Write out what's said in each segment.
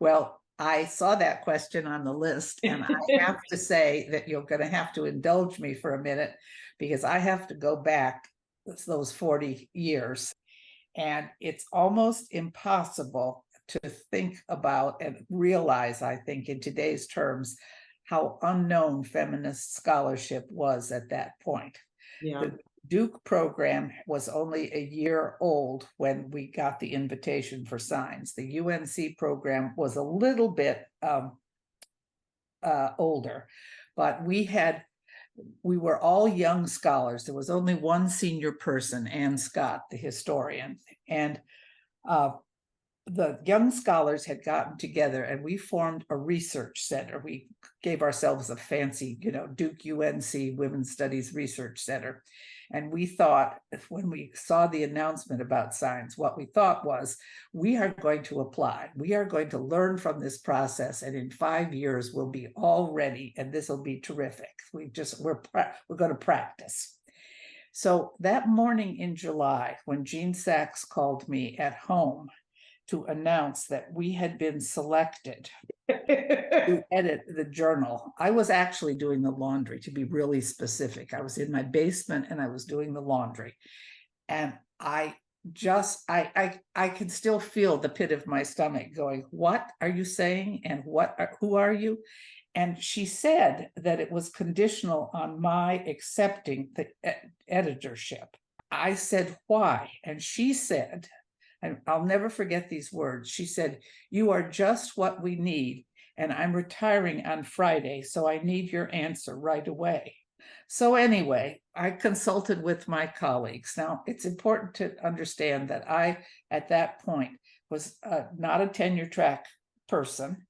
Well, I saw that question on the list, and I have to say that you're going to have to indulge me for a minute because I have to go back those 40 years. And it's almost impossible to think about and realize, I think, in today's terms, how unknown feminist scholarship was at that point. Yeah. The Duke program was only a year old when we got the invitation for signs. The UNC program was a little bit older, but we were all young scholars. There was only one senior person, Ann Scott, the historian, and the young scholars had gotten together and we formed a research center. We gave ourselves a fancy, Duke UNC Women's Studies Research Center. And we thought, when we saw the announcement about signs, what we thought was, we are going to apply. We are going to learn from this process. And in 5 years, we'll be all ready. And this will be terrific. We're going to practice. So that morning in July, when Jean Sachs called me at home to announce that we had been selected to edit the journal, I was actually doing the laundry, to be really specific. I was in my basement and I was doing the laundry. And I can still feel the pit of my stomach going, what are you saying? And who are you? And she said that it was conditional on my accepting the editorship. I said, why? And she said, and I'll never forget these words. She said, you are just what we need, and I'm retiring on Friday, so I need your answer right away. So anyway, I consulted with my colleagues. Now, it's important to understand that I, at that point, was not a tenure track person.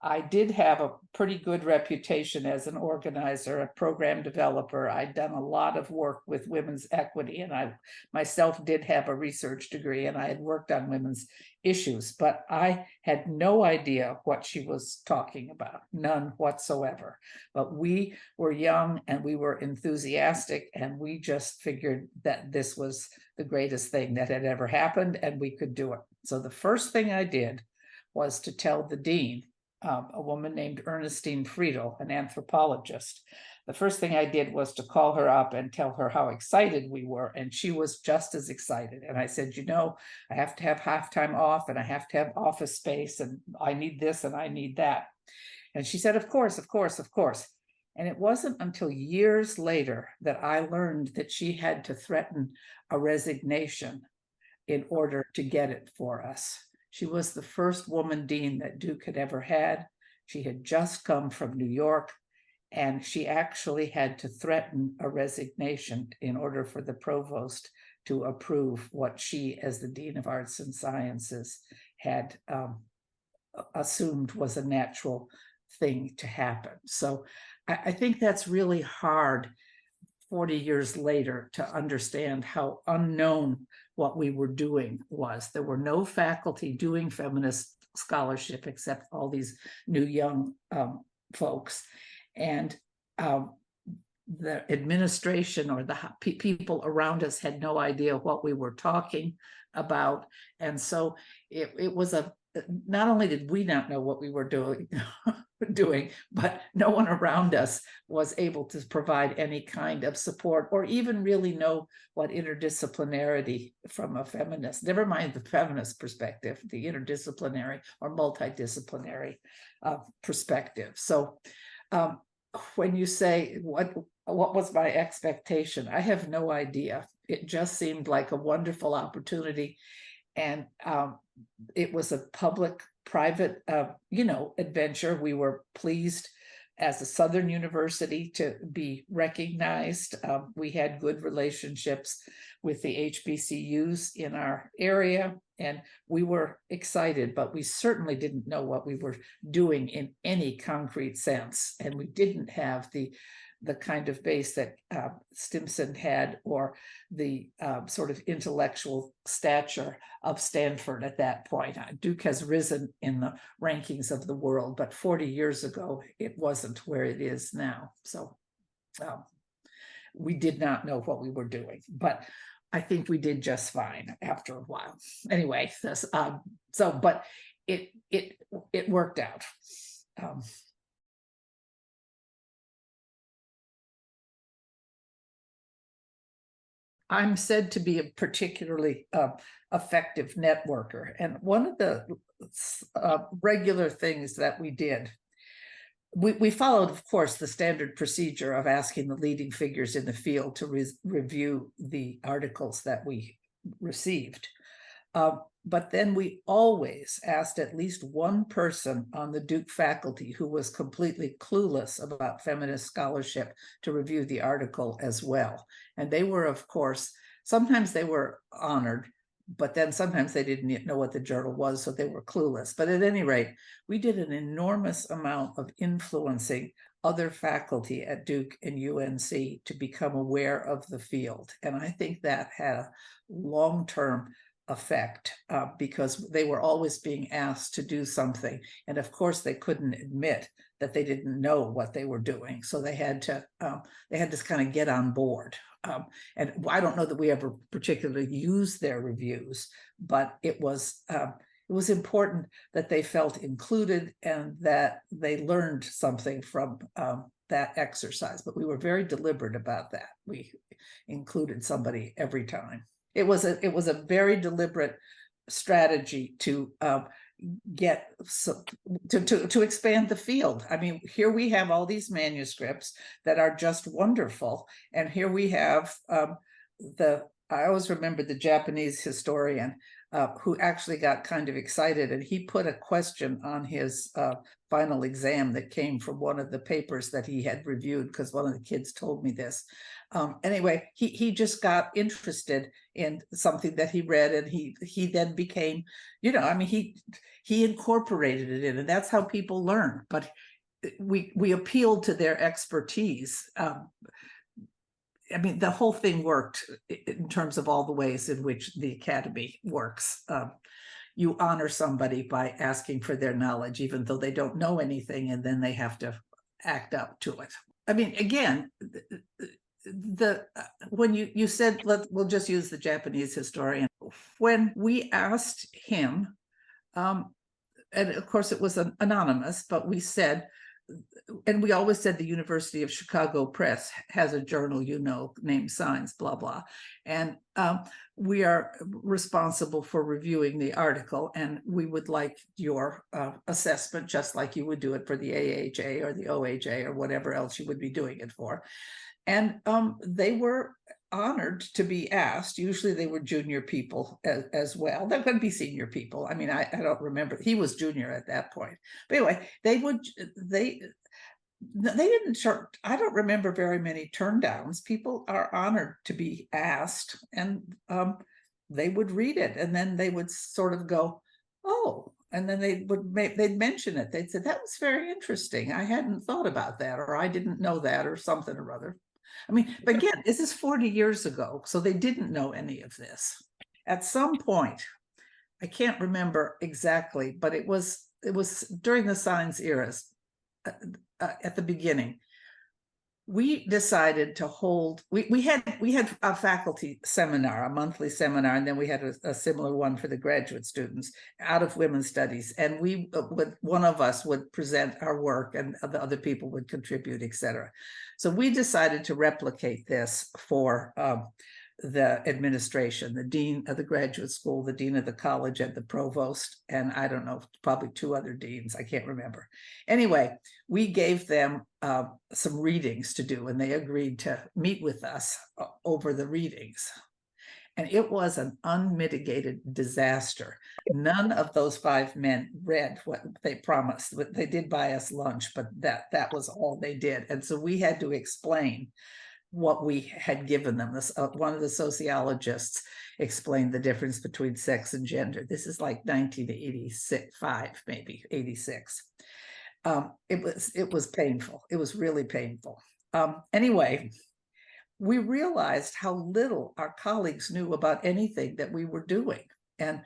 I did have a pretty good reputation as an organizer, a program developer. I'd done a lot of work with women's equity, and I myself did have a research degree, and I had worked on women's issues, but I had no idea what she was talking about, none whatsoever. But we were young and we were enthusiastic, and we just figured that this was the greatest thing that had ever happened, and we could do it. So the first thing I did was to tell the dean, a woman named Ernestine Friedel, an anthropologist. The first thing I did was to call her up and tell her how excited we were, and she was just as excited. And I said, I have to have half-time off, and I have to have office space, and I need this and I need that. And she said, of course, of course, of course. And it wasn't until years later that I learned that she had to threaten a resignation in order to get it for us. She was the first woman dean that Duke had ever had. She had just come from New York, and she actually had to threaten a resignation in order for the provost to approve what she, as the Dean of Arts and Sciences, had assumed was a natural thing to happen. So I think that's really hard 40 years later to understand how unknown what we were doing was. There were no faculty doing feminist scholarship except all these new young folks. And the administration or the people around us had no idea what we were talking about. And so it was not only did we not know what we were doing, but no one around us was able to provide any kind of support or even really know what interdisciplinarity from a feminist, never mind the feminist perspective, the interdisciplinary or multidisciplinary perspective. So when you say, what was my expectation? I have no idea. It just seemed like a wonderful opportunity. And it was a public-private, adventure. We were pleased as a Southern university to be recognized. We had good relationships with the HBCUs in our area, and we were excited, but we certainly didn't know what we were doing in any concrete sense. And we didn't have the kind of base that Stimson had, or the sort of intellectual stature of Stanford at that point. Duke has risen in the rankings of the world, but 40 years ago, it wasn't where it is now. So we did not know what we were doing, but I think we did just fine after a while. Anyway, but it worked out. I'm said to be a particularly effective networker. And one of the regular things that we did, we followed, of course, the standard procedure of asking the leading figures in the field to review the articles that we received. But then we always asked at least one person on the Duke faculty who was completely clueless about feminist scholarship to review the article as well. And they were, of course, sometimes they were honored, but then sometimes they didn't know what the journal was, so they were clueless. But at any rate, we did an enormous amount of influencing other faculty at Duke and UNC to become aware of the field. And I think that had a long-term effect because they were always being asked to do something. And of course, they couldn't admit that they didn't know what they were doing. So they had to kind of get on board. And I don't know that we ever particularly used their reviews, but it was important that they felt included and that they learned something from that exercise. But we were very deliberate about that. We included somebody every time. It was a very deliberate strategy to to expand the field. I mean, here we have all these manuscripts that are just wonderful, and here we have I always remember the Japanese historian who actually got kind of excited, and he put a question on his final exam that came from one of the papers that he had reviewed, because one of the kids told me this. Anyway, he just got interested in something that he read, and he then became, I mean, he incorporated it in, and that's how people learn. But we appealed to their expertise. I mean, the whole thing worked in terms of all the ways in which the Academy works. You honor somebody by asking for their knowledge, even though they don't know anything, and then they have to act up to it. I mean, again, when you said, we'll just use the Japanese historian. When we asked him, and of course it was anonymous, but we said, and we always said the University of Chicago Press has a journal, named Signs, blah, blah. And we are responsible for reviewing the article, and we would like your assessment, just like you would do it for the AHA or the OHA or whatever else you would be doing it for. And they were honored to be asked. Usually they were junior people as well. There could be senior people. I mean, I don't remember. He was junior at that point. But anyway, they didn't start. I don't remember very many turndowns. People are honored to be asked, and they would read it, and then they would sort of go, oh, and then they'd mention it. They'd say, that was very interesting. I hadn't thought about that, or I didn't know that, or something or other. I mean, but again, this is 40 years ago, so they didn't know any of this. At some point, I can't remember exactly, but it was during the Signs eras, at the beginning, we decided to hold, we had a faculty seminar, a monthly seminar, and then we had a similar one for the graduate students out of women's studies. And one of us would present our work, and the other people would contribute, etc. So we decided to replicate this for the administration, the dean of the graduate school, the dean of the college, and the provost, and I don't know, probably two other deans, I can't remember. Anyway, we gave them some readings to do, and they agreed to meet with us over the readings. And it was an unmitigated disaster. None of those 5 men read what they promised. They did buy us lunch, but that was all they did. And so we had to explain what we had given them. One of the sociologists explained the difference between sex and gender. This is like 1985, maybe 86. It was painful. It was really painful. Anyway, we realized how little our colleagues knew about anything that we were doing. And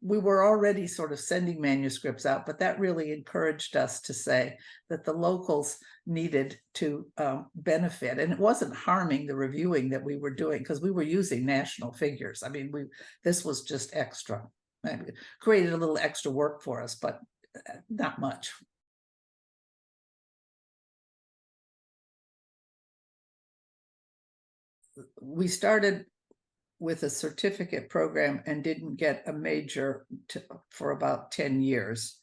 we were already sort of sending manuscripts out, but that really encouraged us to say that the locals needed to benefit. And it wasn't harming the reviewing that we were doing, because we were using national figures. I mean, this was just extra. created a little extra work for us, but not much. We started with a certificate program and didn't get a major for about 10 years.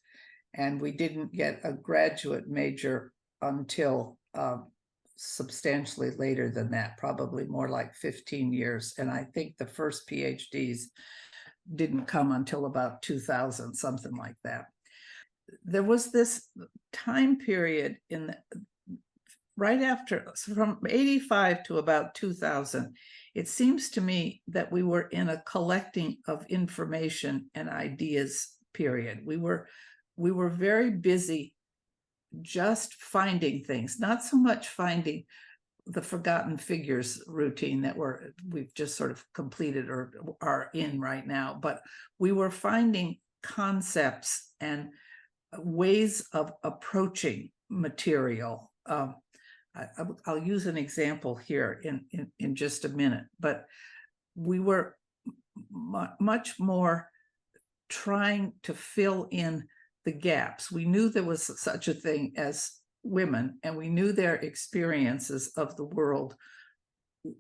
And we didn't get a graduate major until substantially later than that, probably more like 15 years. And I think the first PhDs didn't come until about 2000, something like that. There was this time period in right after, from 85 to about 2000, it seems to me that we were in a collecting of information and ideas period. We were very busy just finding things, not so much finding the forgotten figures routine that we've just sort of completed or are in right now, but we were finding concepts and ways of approaching material. I'll use an example here in just a minute, but we were much more trying to fill in the gaps. We knew there was such a thing as women, and we knew their experiences of the world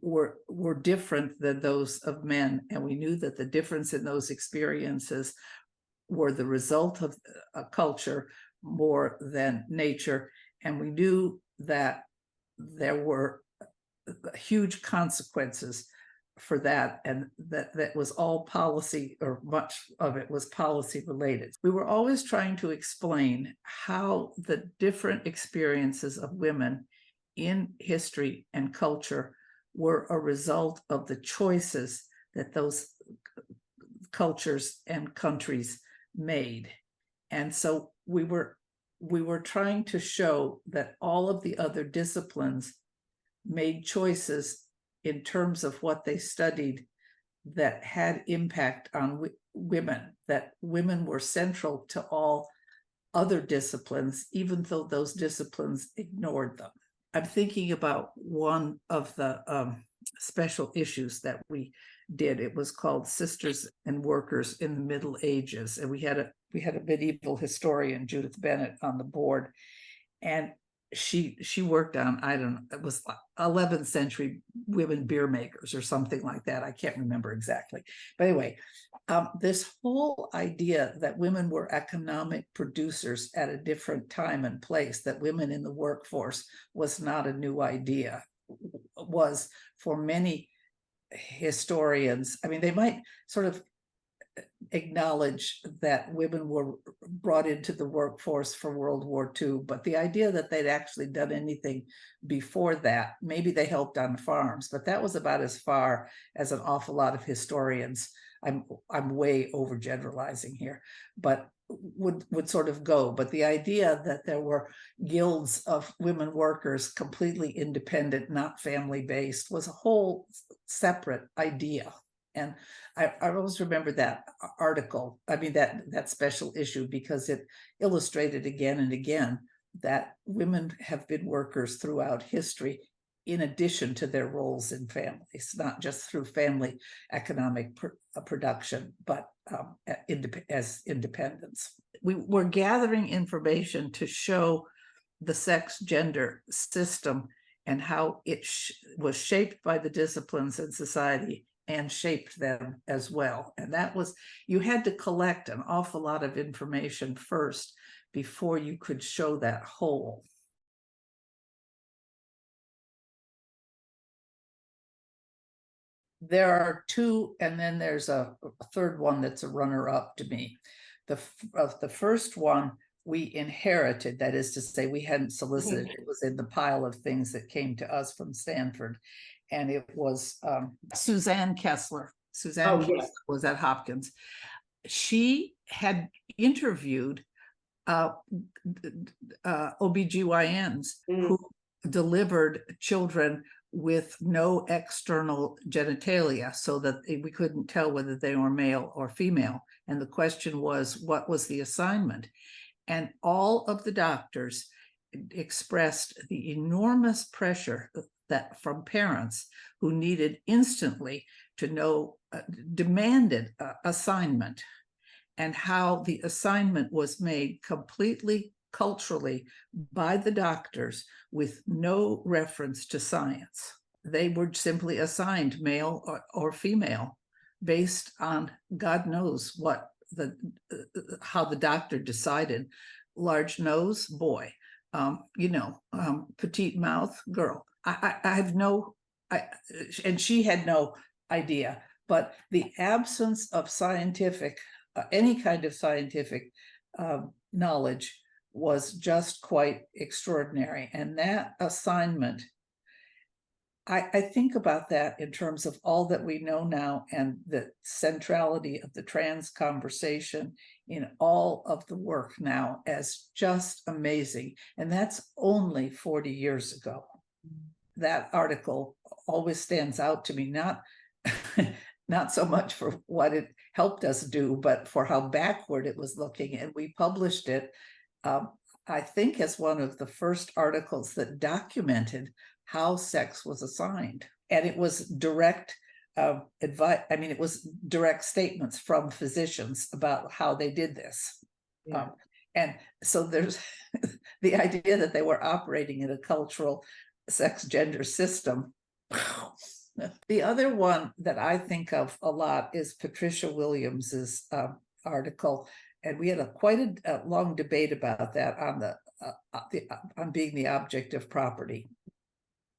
were different than those of men, and we knew that the difference in those experiences were the result of a culture more than nature, and we knew that there were huge consequences for that, and that was all policy, or much of it was policy related. We were always trying to explain how the different experiences of women in history and culture were a result of the choices that those cultures and countries made. And so we were trying to show that all of the other disciplines made choices in terms of what they studied that had impact on women, that women were central to all other disciplines, even though those disciplines ignored them. I'm thinking about one of the special issues that we did. It was called Sisters and Workers in the Middle Ages, and we had a medieval historian, Judith Bennett, on the board, and she worked on, I don't know, it was 11th century women beer makers or something like that. I can't remember exactly. But anyway, this whole idea that women were economic producers at a different time and place, that women in the workforce was not a new idea, was for many historians, I mean, they might sort of acknowledge that women were brought into the workforce for World War II, but the idea that they'd actually done anything before that, maybe they helped on farms, but that was about as far as an awful lot of historians, I'm way overgeneralizing here, but would sort of go. But the idea that there were guilds of women workers completely independent, not family-based, was a whole separate idea. And I always remember that article, I mean, that special issue, because it illustrated again and again that women have been workers throughout history, in addition to their roles in families, not just through family economic production, but as independents. We were gathering information to show the sex-gender system and how it was shaped by the disciplines in society and shaped them as well. And that was, you had to collect an awful lot of information first before you could show that whole. There are two, and then there's a third one that's a runner-up to me. The first one we inherited, that is to say, we hadn't solicited, it was in the pile of things that came to us from Stanford. And it was Suzanne Kessler. Suzanne Kessler was at Hopkins. She had interviewed OBGYNs who delivered children with no external genitalia, so that we couldn't tell whether they were male or female. And the question was, what was the assignment? And all of the doctors expressed the enormous pressure that from parents who needed instantly to know, demanded assignment. and how the assignment was made completely culturally by the doctors with no reference to science. They were simply assigned male or female based on God knows what how the doctor decided. Large nose, boy, petite mouth, girl. I have no, and she had no idea. But the absence of scientific, any kind of scientific knowledge was just quite extraordinary. And that assignment, I think about that in terms of all that we know now and the centrality of the trans conversation in all of the work now as just amazing. And that's only 40 years ago. That article always stands out to me, not not so much for what it helped us do, but for how backward it was looking. And we published it, I think, as one of the first articles that documented how sex was assigned. And it was direct advice. I mean, it was direct statements from physicians about how they did this. Yeah. And so there's the idea that they were operating in a cultural sex gender system. The other one that I think of a lot is Patricia Williams's article, and we had quite a long debate about that on being the object of property.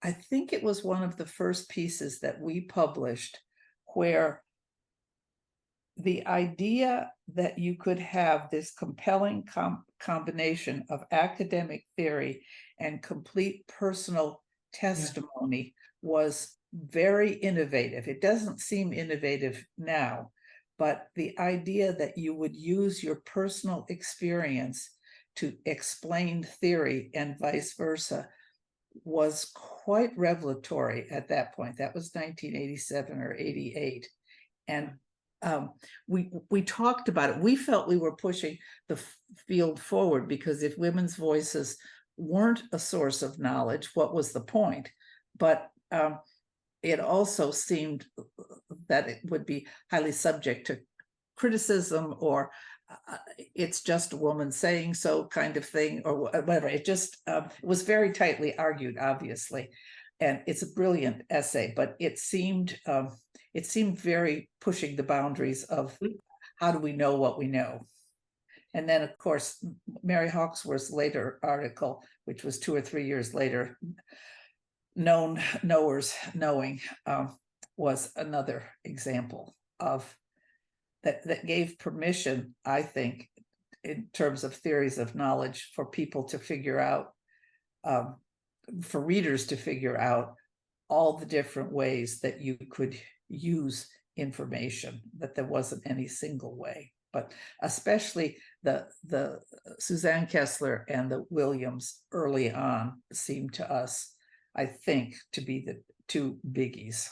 I think it was one of the first pieces that we published where the idea that you could have this compelling combination of academic theory and complete personal testimony was very innovative. It doesn't seem innovative now, but the idea that you would use your personal experience to explain theory and vice versa was quite revelatory at that point. That was 1987 or 88. And we talked about it. We felt we were pushing the field forward, because if women's voices weren't a source of knowledge, what was the point? But it also seemed that it would be highly subject to criticism, or it's just a woman saying so kind of thing, or whatever. It just was very tightly argued, obviously. And it's a brilliant essay, but it seemed very pushing the boundaries of how do we know what we know. And then, of course, Mary Hawksworth's later article, which was 2 or 3 years later, Known Knowers Knowing, was another example of that gave permission, I think, in terms of theories of knowledge, for people to figure out, for readers to figure out all the different ways that you could use information, that there wasn't any single way. But especially the Suzanne Kessler and the Williams early on seemed to us, I think, to be the two biggies.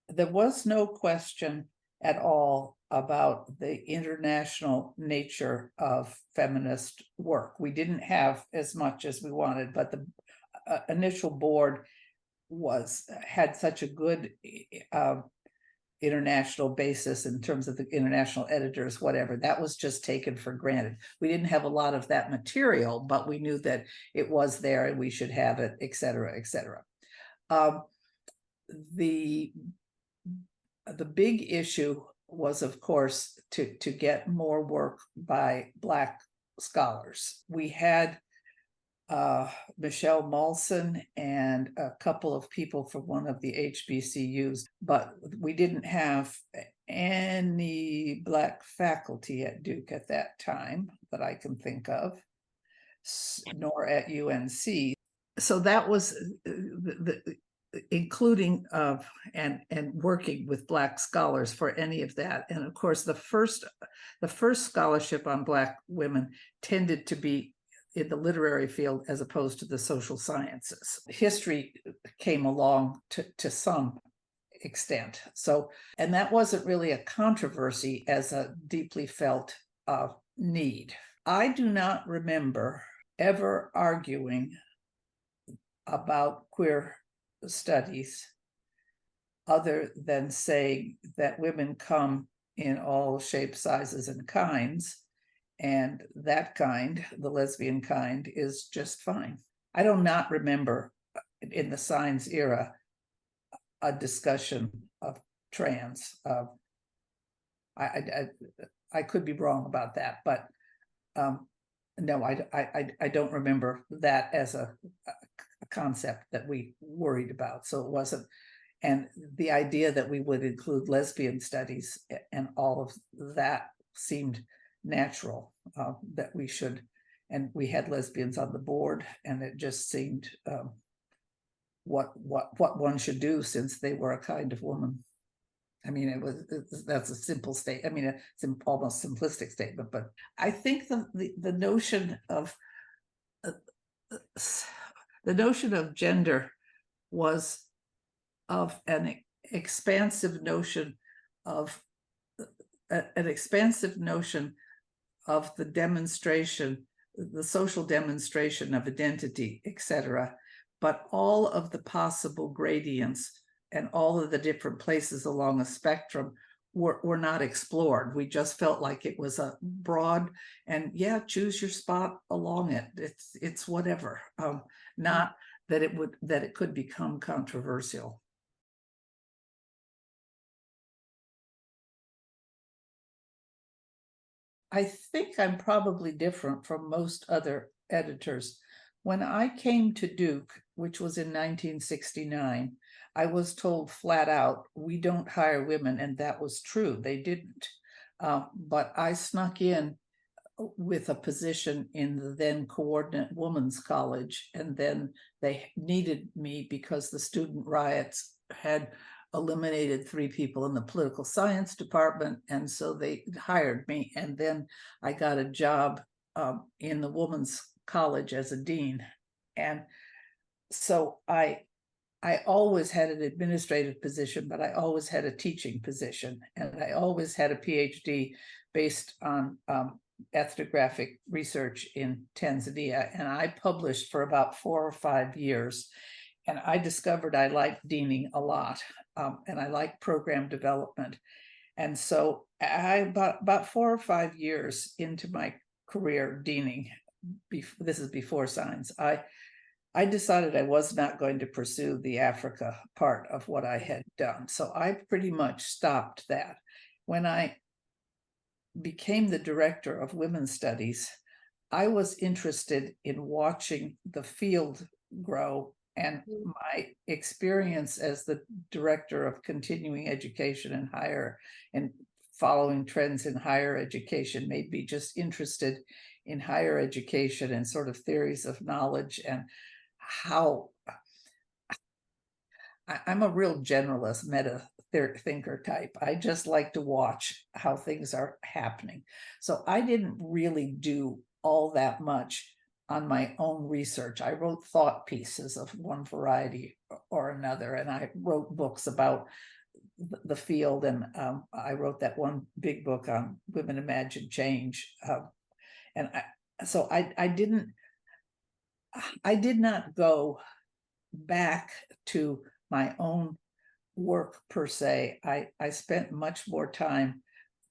There was no question at all about the international nature of feminist work. We didn't have as much as we wanted, but the initial board had such a good international basis in terms of the international editors, whatever. That was just taken for granted. We didn't have a lot of that material, but we knew that it was there and we should have it, et cetera, et cetera. The big issue was, of course, to get more work by Black scholars. We had Michelle Malson and a couple of people from one of the HBCUs, but we didn't have any Black faculty at Duke at that time that I can think of, nor at UNC. So that was including and working with Black scholars for any of that. And of course, the first scholarship on Black women tended to be in the literary field as opposed to the social sciences. History came along to some extent. So, and that wasn't really a controversy as a deeply felt need. I do not remember ever arguing about queer studies other than saying that women come in all shapes, sizes, and kinds, and that kind, the lesbian kind, is just fine. I do not remember in the Signs era a discussion of trans. I could be wrong about that, but no, I don't remember that as a concept that we worried about. So it wasn't, and the idea that we would include lesbian studies and all of that seemed natural, that we should, and we had lesbians on the board, and it just seemed what one should do, since they were a kind of woman. I mean, that's a simple state. I mean, it's almost simplistic statement, but I think the notion of gender was of an expansive notion of the demonstration, the social demonstration of identity, etc. But all of the possible gradients and all of the different places along a spectrum were not explored. We just felt like it was a broad, and yeah, choose your spot along it. It's whatever. Not that it could become controversial. I think I'm probably different from most other editors. When I came to Duke, which was in 1969, I was told flat out, we don't hire women, and that was true. They didn't. But I snuck in with a position in the then Coordinate Women's College, and then they needed me because the student riots had eliminated 3 people in the political science department, and so they hired me, and then I got a job in the Women's College as a dean. And so I always had an administrative position, but I always had a teaching position, and I always had a PhD based on ethnographic research in Tanzania, and I published for about 4 or 5 years. And I discovered I liked deaning a lot, and I liked program development. And so about 4 or 5 years into my career deaning, this is before Signs, I decided I was not going to pursue the Africa part of what I had done. So I pretty much stopped that. When I became the director of women's studies, I was interested in watching the field grow, and my experience as the director of continuing education and following trends in higher education made me just interested in higher education and sort of theories of knowledge, and how I'm a real generalist meta thinker type. I just like to watch how things are happening. So I didn't really do all that much on my own research. I wrote thought pieces of one variety or another, and I wrote books about the field, and I wrote that one big book on Women Imagine Change. And I did not go back to my own work per se. I spent much more time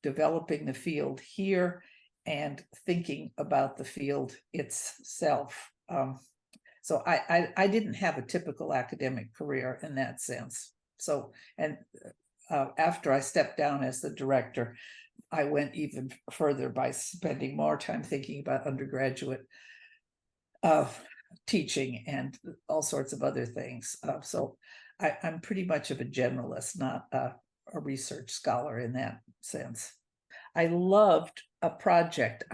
developing the field here and thinking about the field itself. So I didn't have a typical academic career in that sense. So, and after I stepped down as the director, I went even further by spending more time thinking about undergraduate teaching and all sorts of other things. So I'm pretty much of a generalist, not a research scholar in that sense. I loved a project.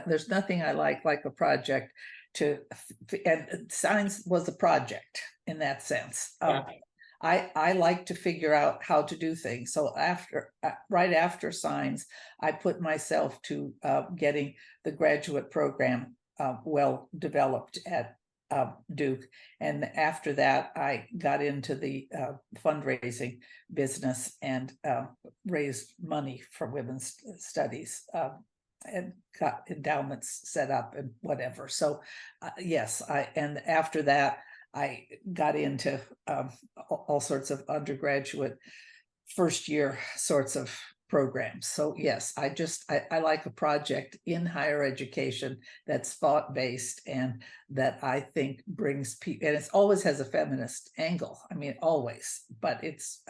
There's nothing I like a project and Signs was a project in that sense. I like to figure out how to do things. So right after Signs, I put myself to getting the graduate program well developed at Duke. And after that, I got into the fundraising business and raised money for women's studies and got endowments set up and whatever. So yes, and after that, I got into all sorts of undergraduate first year sorts of programs. So yes, I like a project in higher education that's thought based and that I think brings people, and it always has a feminist angle. I mean, always, but it's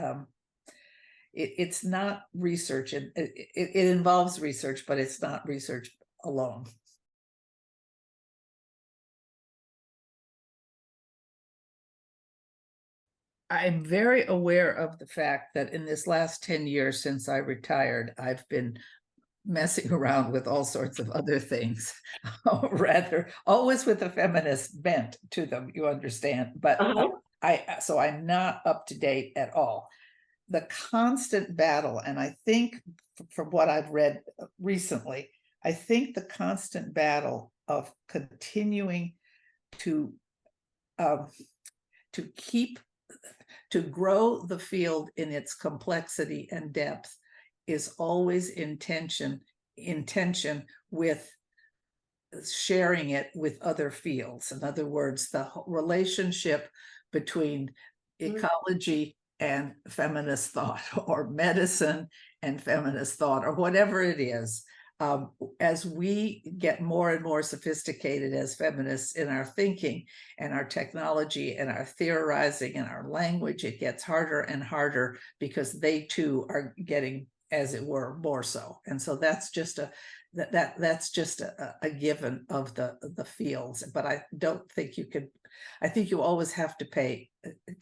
not research, and it involves research, but it's not research alone. I'm very aware of the fact that in this last 10 years since I retired, I've been messing around with all sorts of other things, rather always with a feminist bent to them, you understand. But so I'm not up to date at all. The constant battle, and I think from what I've read recently, I think the constant battle of continuing to keep to grow the field in its complexity and depth is always in tension with sharing it with other fields. In other words, the relationship between ecology and feminist thought, or medicine and feminist thought, or whatever it is. As we get more and more sophisticated as feminists in our thinking and our technology and our theorizing and our language, it gets harder and harder because they too are getting, as it were, more so. And so that's just that's just a given of the fields. But I don't think you could. I think you always have to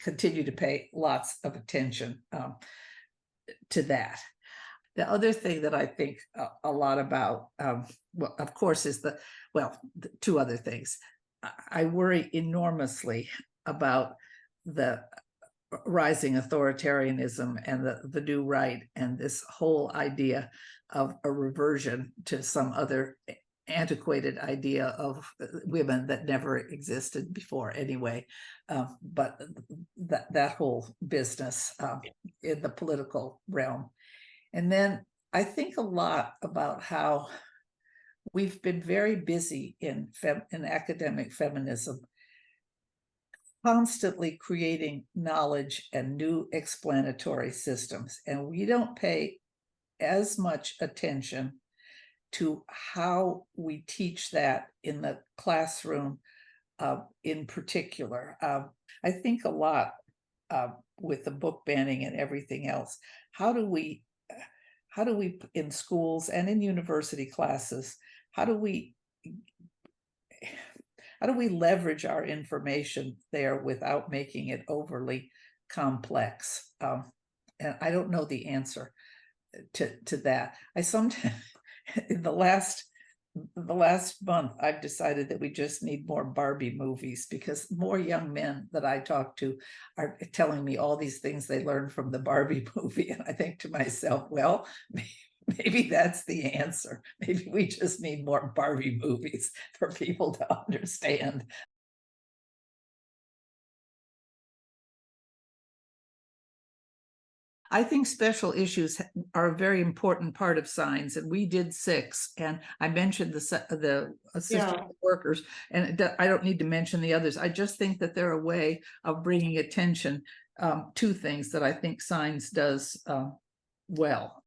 continue to pay lots of attention to that. The other thing that I think a lot about, well, of course, is the two other things. I worry enormously about the rising authoritarianism and the new right, and this whole idea of a reversion to some other antiquated idea of women that never existed before anyway. But that whole business in the political realm. And then I think a lot about how we've been very busy in academic feminism, constantly creating knowledge and new explanatory systems. And we don't pay as much attention to how we teach that in the classroom in particular. I think a lot with the book banning and everything else, how do we in schools and in university classes, how do we leverage our information there without making it overly complex? And I don't know the answer to that. I sometimes in the last month, I've decided that we just need more Barbie movies, because more young men that I talk to are telling me all these things they learned from the Barbie movie. And I think to myself, well, maybe that's the answer. Maybe we just need more Barbie movies for people to understand. I think special issues are a very important part of science, and we did 6. And I mentioned the assistant workers, and I don't need to mention the others. I just think that they're a way of bringing attention to things that I think science does well.